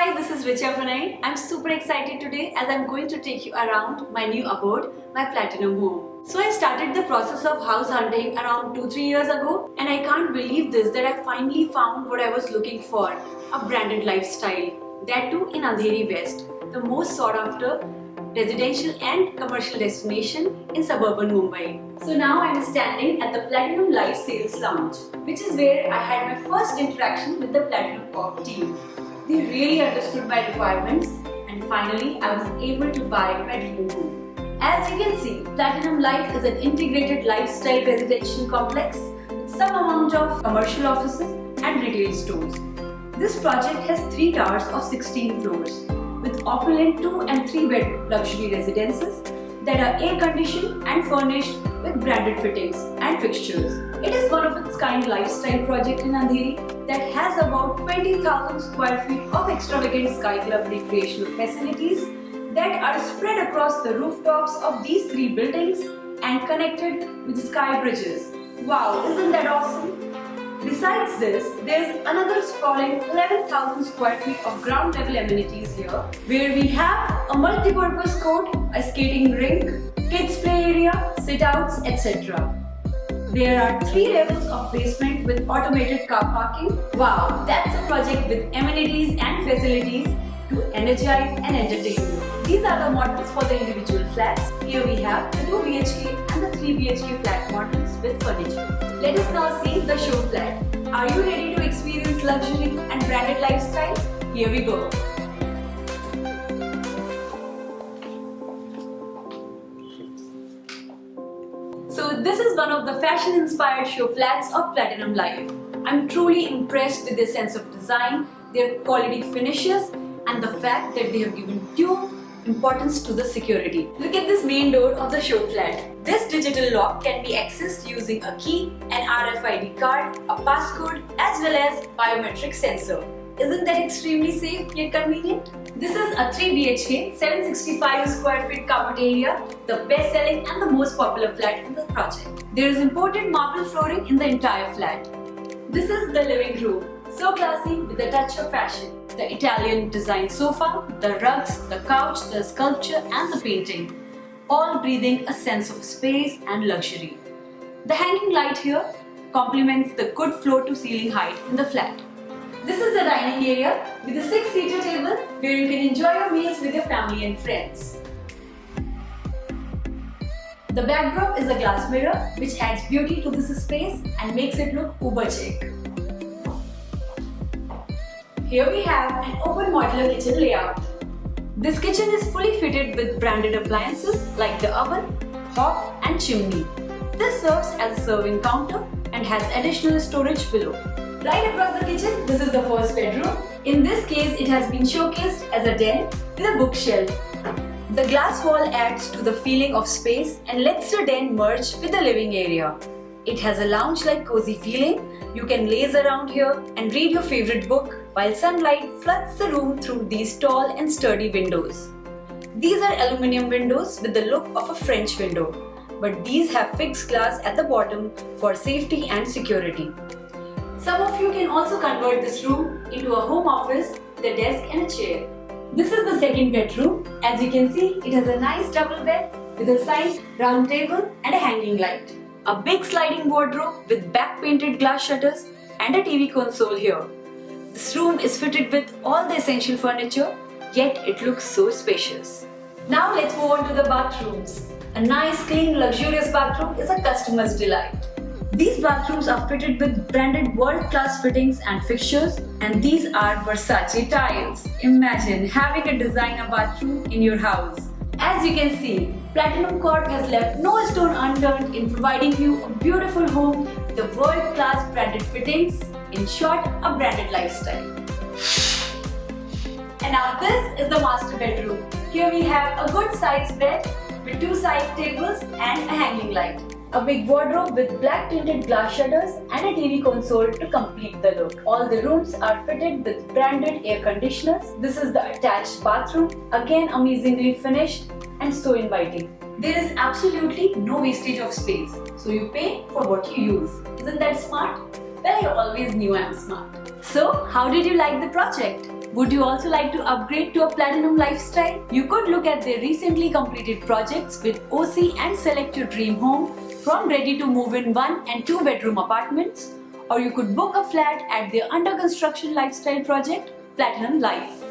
Hi, this is Richa Vinay. I'm super excited today as I'm going to take you around my new abode, my Platinum home. So I started the process of house hunting around 2-3 years ago, and I can't believe this that I finally found what I was looking for, a branded lifestyle. That too in Andheri West, the most sought after residential and commercial destination in suburban Mumbai. So now I'm standing at the Platinum Live Sales Lounge, which is where I had my first interaction with the Platinum Corp team. They really understood my requirements, and finally I was able to buy my dream home. As you can see, Platinum Live is an integrated lifestyle residential complex with some amount of commercial offices and retail stores. This project has 3 towers of 16 floors with opulent 2 and 3 bed luxury residences that are air-conditioned and furnished with branded fittings and fixtures. It is one of its kind lifestyle project in Andheri that has about 20,000 square feet of extravagant Sky Club recreational facilities that are spread across the rooftops of these 3 buildings and connected with sky bridges. Wow, isn't that awesome? Besides this, there is another sprawling 11,000 square feet of ground level amenities here, where we have a multi-purpose court, a skating rink, kids play area, sit-outs, etc. There are 3 levels of basement with automated car parking. Wow, that's a project with amenities and facilities to energize and entertain you. These are the models for the individual flats. Here we have the 2 BHK and the 3 BHK flat models with furniture. Let us now see the show flat. Are you ready to experience luxury and branded lifestyle? Here we go. So this is one of the fashion-inspired show flats of Platinum Live. I'm truly impressed with their sense of design, their quality finishes, and the fact that they have given due importance to the security. Look at this main door of the show flat. This digital lock can be accessed using a key, an RFID card, a passcode, as well as biometric sensor. Isn't that extremely safe yet convenient? This is a 3 BHK, 765 square feet covered area, the best selling and the most popular flat in the project. There is imported marble flooring in the entire flat. This is the living room, so classy with a touch of fashion. The Italian design sofa, the rugs, the couch, the sculpture and the painting, all breathing a sense of space and luxury. The hanging light here complements the good floor to ceiling height in the flat. This is the dining area with a 6-seater table where you can enjoy your meals with your family and friends. The backdrop is a glass mirror which adds beauty to this space and makes it look uber chic. Here we have an open modular kitchen layout. This kitchen is fully fitted with branded appliances like the oven, hob and chimney. This serves as a serving counter and has additional storage below. Right across the kitchen, this is the first bedroom. In this case, it has been showcased as a den with a bookshelf. The glass wall adds to the feeling of space and lets the den merge with the living area. It has a lounge-like cozy feeling. You can laze around here and read your favorite book while sunlight floods the room through these tall and sturdy windows. These are aluminium windows with the look of a French window, but these have fixed glass at the bottom for safety and security. Some of you can also convert this room into a home office with a desk and a chair. This is the second bedroom. As you can see, it has a nice double bed with a side round table and a hanging light. A big sliding wardrobe with back painted glass shutters and a TV console here. This room is fitted with all the essential furniture, yet it looks so spacious. Now let's move on to the bathrooms. A nice, clean, luxurious bathroom is a customer's delight. These bathrooms are fitted with branded world-class fittings and fixtures, and these are Versace tiles. Imagine having a designer bathroom in your house. As you can see, Platinum Corp has left no stone unturned in providing you a beautiful home with the world-class branded fittings. In short, a branded lifestyle. And now this is the master bedroom. Here we have a good sized bed with 2 side tables and a hanging light. A big wardrobe with black tinted glass shutters and a TV console to complete the look. All the rooms are fitted with branded air conditioners. This is the attached bathroom, again amazingly finished and so inviting. There is absolutely no wastage of space, so you pay for what you use. Isn't that smart? Well, I always knew I'm smart. So, how did you like the project? Would you also like to upgrade to a platinum lifestyle? You could look at their recently completed projects with OC and select your dream home from ready to move in 1 and 2 bedroom apartments, or you could book a flat at their under construction lifestyle project, Platinum Life.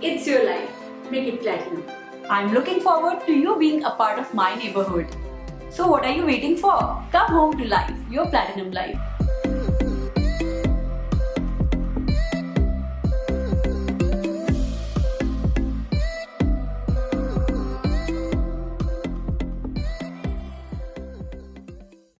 It's your life. Make it platinum. I'm looking forward to you being a part of my neighborhood. So what are you waiting for? Come home to life, your platinum life.